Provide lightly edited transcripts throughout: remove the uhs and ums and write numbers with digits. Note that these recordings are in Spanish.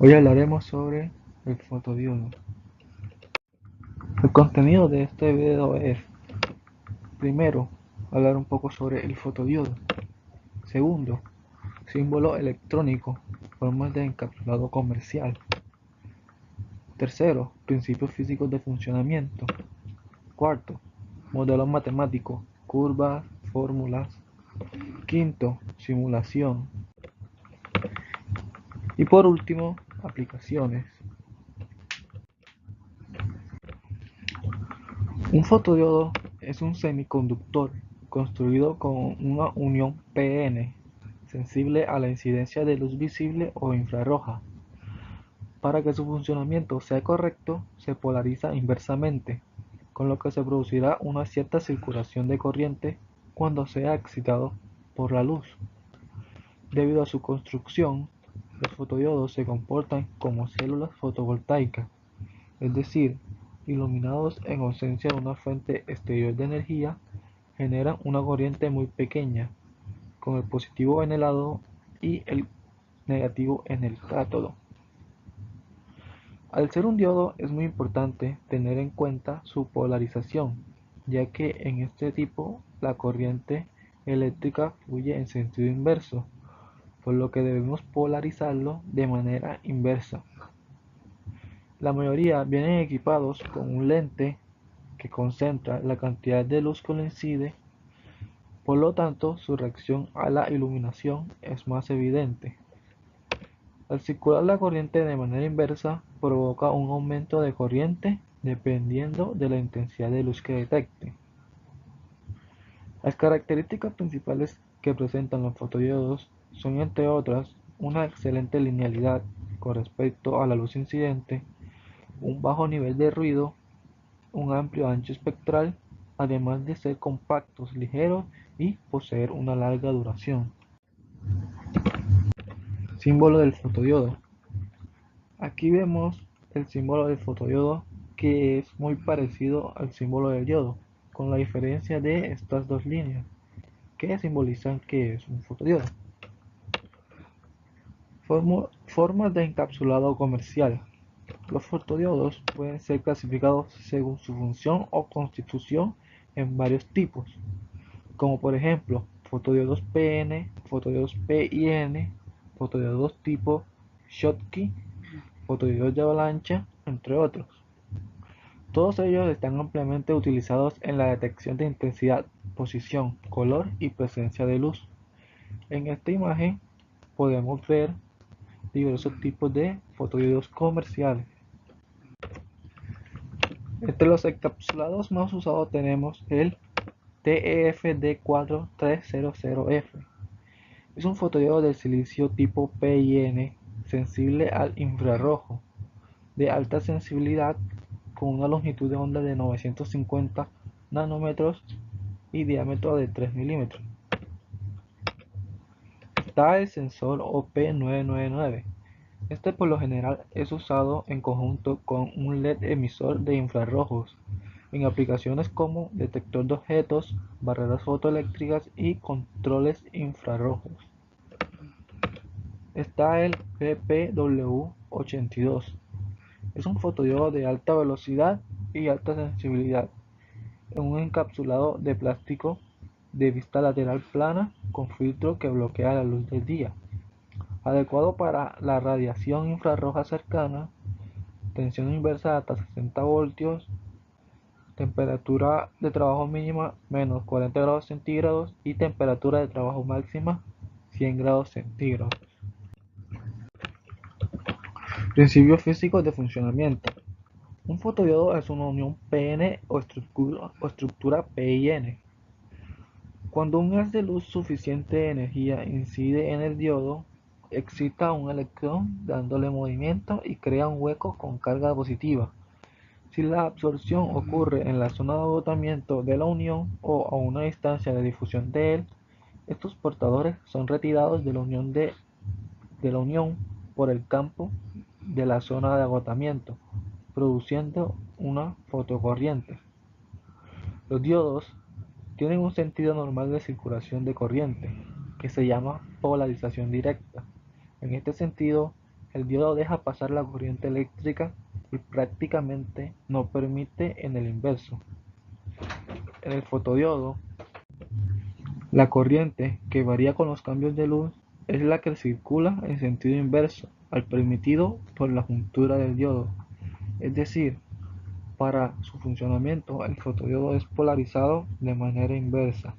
Hoy hablaremos sobre el fotodiodo. El contenido de este video es: primero, hablar un poco sobre el fotodiodo. Segundo, símbolo electrónico, formas de encapsulado comercial. Tercero, principios físicos de funcionamiento. Cuarto, modelos matemáticos, curvas, fórmulas. Quinto, simulación. Y por último, aplicaciones. Un fotodiodo es un semiconductor construido con una unión p-n, sensible a la incidencia de luz visible o infrarroja. Para que su funcionamiento sea correcto, se polariza inversamente, con lo que se producirá una cierta circulación de corriente cuando sea excitado por la luz. Debido a su construcción, los fotodiodos se comportan como células fotovoltaicas, es decir, iluminados en ausencia de una fuente exterior de energía, generan una corriente muy pequeña, con el positivo en el ánodo y el negativo en el cátodo. Al ser un diodo es muy importante tener en cuenta su polarización, ya que en este tipo la corriente eléctrica fluye en sentido inverso, por lo que debemos polarizarlo de manera inversa. La mayoría vienen equipados con un lente que concentra la cantidad de luz que coincide, por lo tanto su reacción a la iluminación es más evidente. Al circular la corriente de manera inversa, provoca un aumento de corriente dependiendo de la intensidad de luz que detecte. Las características principales que presentan los fotodiodos son, entre otras, una excelente linealidad con respecto a la luz incidente, un bajo nivel de ruido, un amplio ancho espectral, además de ser compactos, ligeros y poseer una larga duración. Símbolo del fotodiodo. Aquí vemos el símbolo del fotodiodo, que es muy parecido al símbolo del diodo, con la diferencia de estas dos líneas que simbolizan que es un fotodiodo. Formas de encapsulado comercial. Los fotodiodos pueden ser clasificados según su función o constitución en varios tipos, como por ejemplo fotodiodos PN, fotodiodos PIN, fotodiodos tipo Schottky, fotodiodos de avalancha, entre otros. Todos ellos están ampliamente utilizados en la detección de intensidad, posición, color y presencia de luz. En esta imagen podemos ver diversos tipos de fotodiodos comerciales. Entre los encapsulados más usados tenemos el TEF-D4300F. Es un fotodiodo de silicio tipo PIN sensible al infrarrojo, de alta sensibilidad, con una longitud de onda de 950 nanómetros y diámetro de 3 milímetros. Está el sensor OP999. Este por lo general es usado en conjunto con un LED emisor de infrarrojos en aplicaciones como detector de objetos, barreras fotoeléctricas y controles infrarrojos. Está el GPW82. Es un fotodiodo de alta velocidad y alta sensibilidad, en un encapsulado de plástico de vista lateral plana con filtro que bloquea la luz del día, adecuado para la radiación infrarroja cercana, tensión inversa hasta 60 voltios, temperatura de trabajo mínima menos 40 grados centígrados y temperatura de trabajo máxima 100 grados centígrados. Principios físicos de funcionamiento. Un fotodiodo es una unión PN o estructura PIN. Cuando un haz de luz suficiente de energía incide en el diodo, excita a un electrón dándole movimiento y crea un hueco con carga positiva. Si la absorción ocurre en la zona de agotamiento de la unión o a una distancia de difusión de él, estos portadores son retirados de la unión por el campo de la zona de agotamiento, produciendo una fotocorriente. Los diodos tienen un sentido normal de circulación de corriente, que se llama polarización directa. En este sentido, el diodo deja pasar la corriente eléctrica y prácticamente no permite en el inverso. En el fotodiodo, la corriente, que varía con los cambios de luz, es la que circula en sentido inverso al permitido por la juntura del diodo. Es decir, para su funcionamiento, el fotodiodo es polarizado de manera inversa.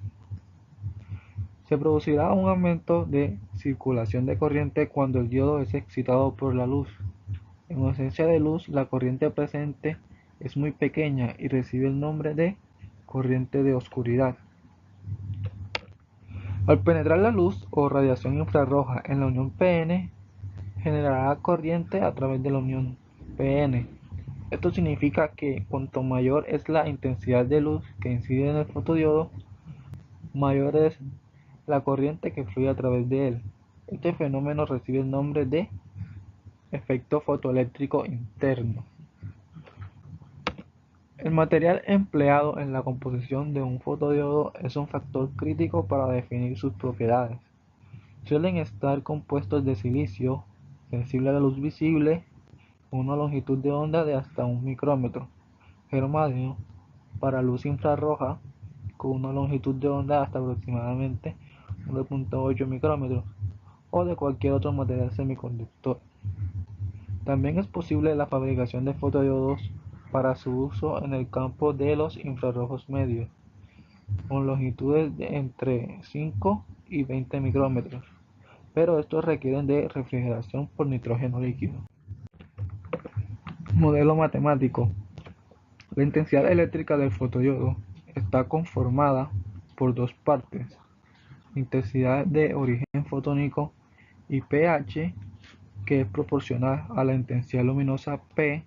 Se producirá un aumento de circulación de corriente cuando el diodo es excitado por la luz. En ausencia de luz, la corriente presente es muy pequeña y recibe el nombre de corriente de oscuridad. Al penetrar la luz o radiación infrarroja en la unión P-N, generará corriente a través de la unión P-N. Esto significa que cuanto mayor es la intensidad de luz que incide en el fotodiodo, mayor es la corriente que fluye a través de él. Este fenómeno recibe el nombre de efecto fotoeléctrico interno. El material empleado en la composición de un fotodiodo es un factor crítico para definir sus propiedades. Suelen estar compuestos de silicio, sensible a la luz visible, con una longitud de onda de hasta 1 micrómetro, germanio, para luz infrarroja, con una longitud de onda de hasta aproximadamente 1.8 micrómetros, o de cualquier otro material semiconductor. También es posible la fabricación de fotodiodos para su uso en el campo de los infrarrojos medios, con longitudes de entre 5 y 20 micrómetros, pero estos requieren de refrigeración por nitrógeno líquido. Modelo matemático. La intensidad eléctrica del fotodiodo está conformada por dos partes: intensidad de origen fotónico y pH, que es proporcional a la intensidad luminosa P,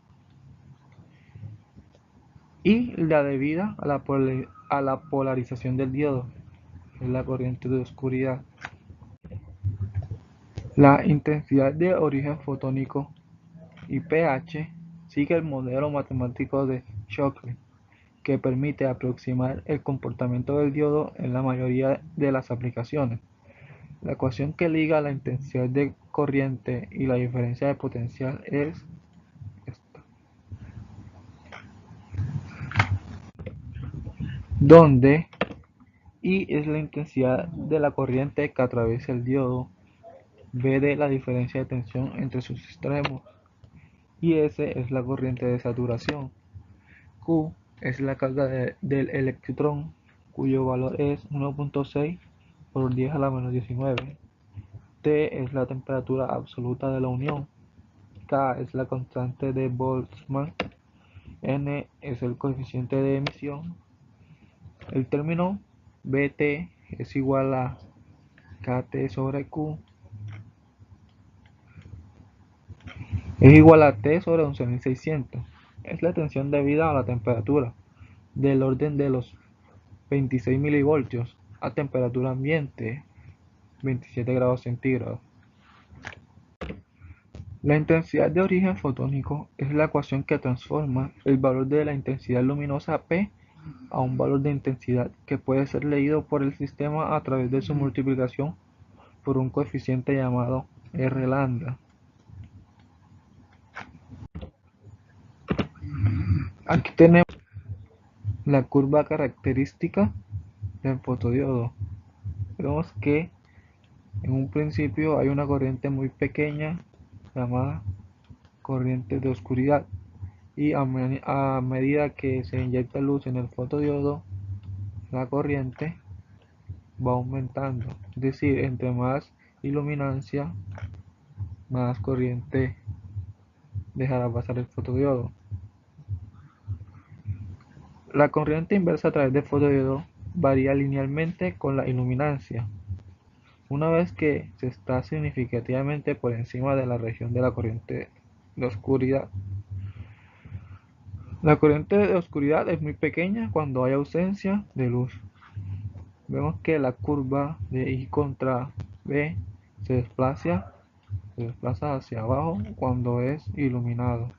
y la debida a la polarización del diodo, que es la corriente de oscuridad. La intensidad de origen fotónico y pH sigue el modelo matemático de Shockley, que permite aproximar el comportamiento del diodo en la mayoría de las aplicaciones. La ecuación que liga la intensidad de corriente y la diferencia de potencial es esta, donde I es la intensidad de la corriente que atraviesa el diodo, B de la diferencia de tensión entre sus extremos, y S es la corriente de saturación. Q es la carga del electrón, cuyo valor es 1.6 por 10 a la menos 19. T es la temperatura absoluta de la unión. K es la constante de Boltzmann. N es el coeficiente de emisión. El término Bt es igual a Kt sobre Q es igual a T sobre 11.600. Es la tensión debida a la temperatura, del orden de los 26 milivoltios, a temperatura ambiente, 27 grados centígrados. La intensidad de origen fotónico es la ecuación que transforma el valor de la intensidad luminosa P a un valor de intensidad que puede ser leído por el sistema a través de su multiplicación por un coeficiente llamado R lambda. Aquí tenemos la curva característica del fotodiodo. Vemos que en un principio hay una corriente muy pequeña llamada corriente de oscuridad, y a medida que se inyecta luz en el fotodiodo, la corriente va aumentando. Es decir, entre más iluminancia, más corriente dejará pasar el fotodiodo. La corriente inversa a través del fotodiodo varía linealmente con la iluminancia, una vez que se está significativamente por encima de la región de la corriente de oscuridad. La corriente de oscuridad es muy pequeña cuando hay ausencia de luz. Vemos que la curva de I contra B se desplaza hacia abajo cuando es iluminado.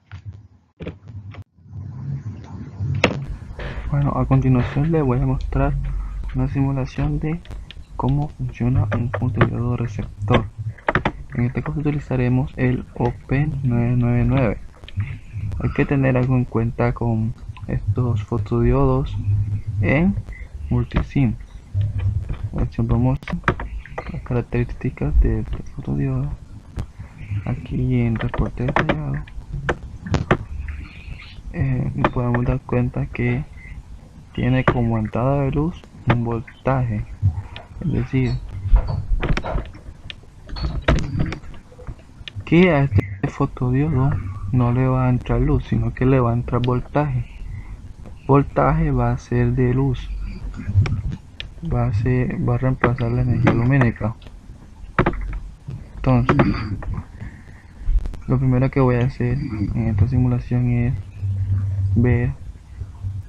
Bueno, a continuación les voy a mostrar una simulación de cómo funciona un fotodiodo receptor. En este caso utilizaremos el OP999. Hay que tener algo en cuenta con estos fotodiodos en multisim. Observamos las características de este fotodiodo aquí en reporte detallado. Podemos dar cuenta que tiene como entrada de luz un voltaje, es decir, que a este fotodiodo no le va a entrar luz, sino que le va a entrar voltaje. Voltaje va a ser de luz, va a reemplazar la energía lumínica. Entonces, lo primero que voy a hacer en esta simulación es ver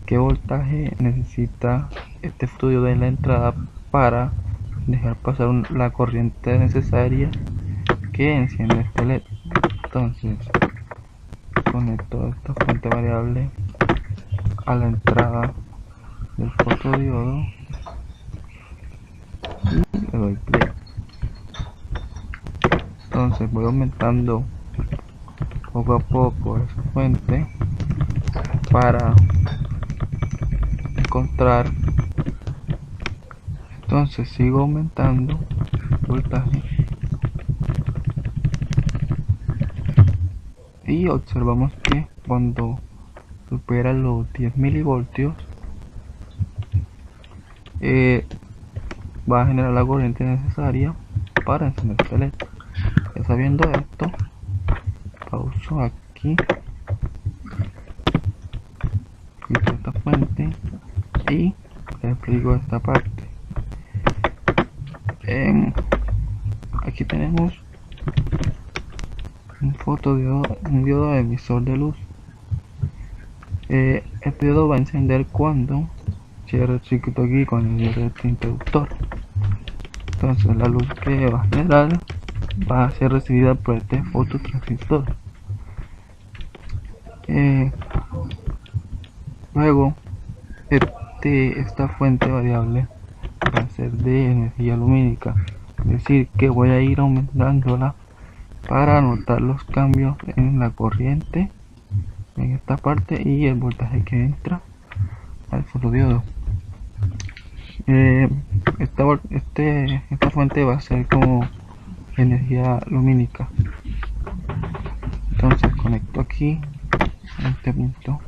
qué voltaje necesita este fotodiodo en la entrada para dejar pasar la corriente necesaria que enciende este LED. Entonces conecto esta fuente variable a la entrada del fotodiodo y le doy play. Entonces voy aumentando poco a poco esa fuente para encontrar. Entonces sigo aumentando el voltaje y observamos que cuando supera los 10 milivoltios va a generar la corriente necesaria para encender el LED. Ya sabiendo esto, pauso aquí, quito esta fuente y explico esta parte. Aquí tenemos un diodo emisor de luz. Este diodo va a encender cuando cierre el circuito aquí con el cierre del interruptor. Entonces la luz que va a generar va a ser recibida por este fototransistor. Luego esta fuente variable va a ser de energía lumínica, es decir que voy a ir aumentándola para notar los cambios en la corriente en esta parte y el voltaje que entra al fotodiodo. Esta fuente va a ser como energía lumínica. Entonces conecto aquí a este punto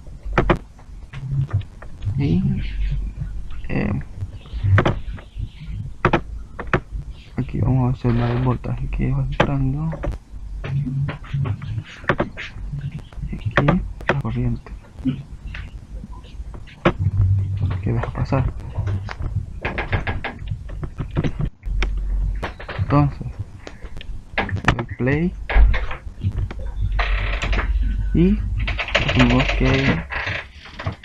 y aquí vamos a observar el voltaje que va entrando y aquí la corriente que deja pasar. Entonces doy play y vemos que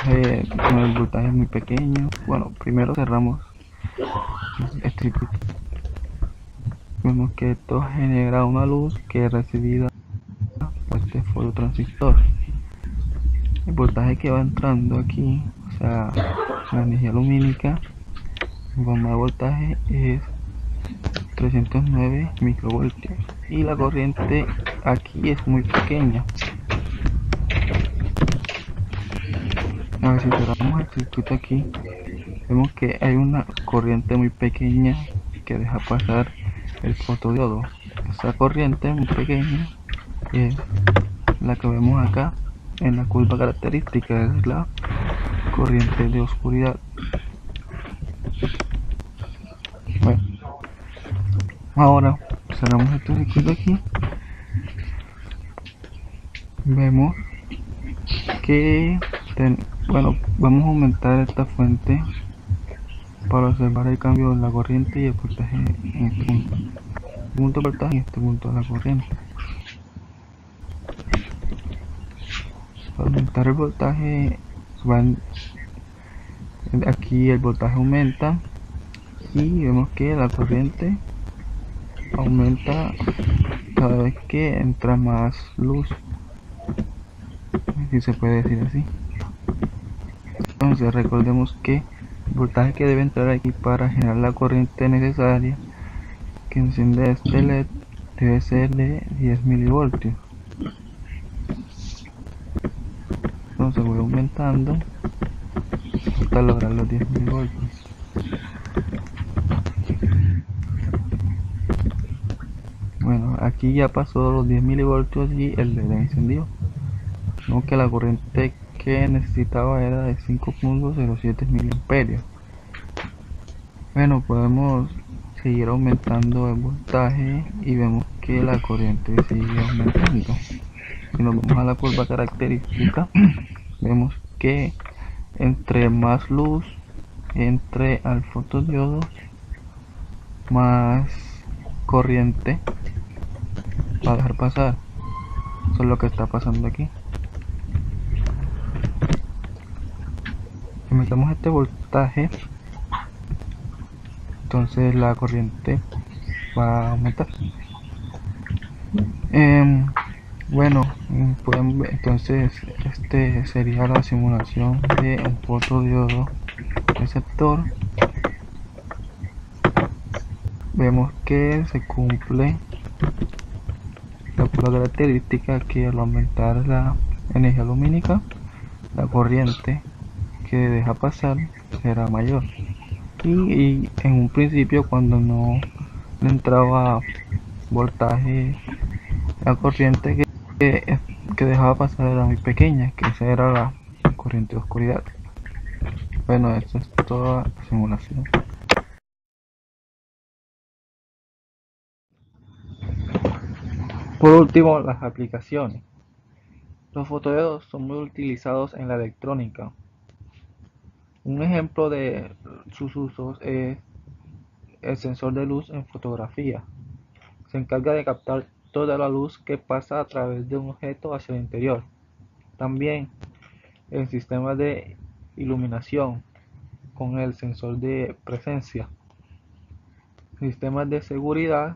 el voltaje es muy pequeño. Bueno, primero cerramos este circuito. Vemos que esto genera una luz que es recibida por este fototransistor. El voltaje que va entrando aquí, o sea, la energía lumínica en forma de voltaje, es 309 microvoltios y la corriente aquí es muy pequeña. A ver, si cerramos el circuito aquí, vemos que hay una corriente muy pequeña que deja pasar el fotodiodo. Esa corriente muy pequeña es la que vemos acá en la curva característica, es la corriente de oscuridad. Bueno, ahora cerramos este circuito aquí. Vemos que vamos a aumentar esta fuente para observar el cambio en la corriente y el voltaje en este punto. Este punto de voltaje y este punto de la corriente. Para aumentar el voltaje, aquí el voltaje aumenta y vemos que la corriente aumenta cada vez que entra más luz, si se puede decir así. Entonces recordemos que el voltaje que debe entrar aquí para generar la corriente necesaria que enciende este LED debe ser de 10 milivoltios. Entonces voy aumentando hasta lograr los 10 milivoltios. Bueno, aquí ya pasó los 10 milivoltios y el LED encendió. Aunque la corriente que necesitaba era de 5.07 miliamperios. Bueno, podemos seguir aumentando el voltaje y vemos que la corriente sigue aumentando. Si nos vamos a la curva característica, vemos que entre más luz entre al fotodiodo, más corriente va a dejar pasar. Eso es lo que está pasando aquí. Si metemos este voltaje, entonces la corriente va a aumentar. Bueno, pueden ver, entonces este sería la simulación de un fotodiodo receptor. Vemos que se cumple la característica que al aumentar la energía lumínica, la corriente que deja pasar será mayor. Y en un principio, cuando no le entraba voltaje, la corriente que dejaba pasar era muy pequeña, que esa era la corriente de oscuridad. Bueno, esto es toda la simulación. Por último, las aplicaciones. Los fotodiodos son muy utilizados en la electrónica. Un ejemplo de sus usos es el sensor de luz en fotografía. Se encarga de captar toda la luz que pasa a través de un objeto hacia el interior. También en sistemas de iluminación con el sensor de presencia. Sistemas de seguridad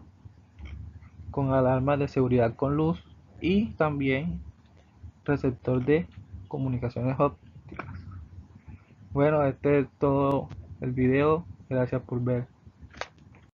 con alarmas de seguridad con luz y también receptor de comunicaciones ópticas. Bueno, este es todo el video. Gracias por ver.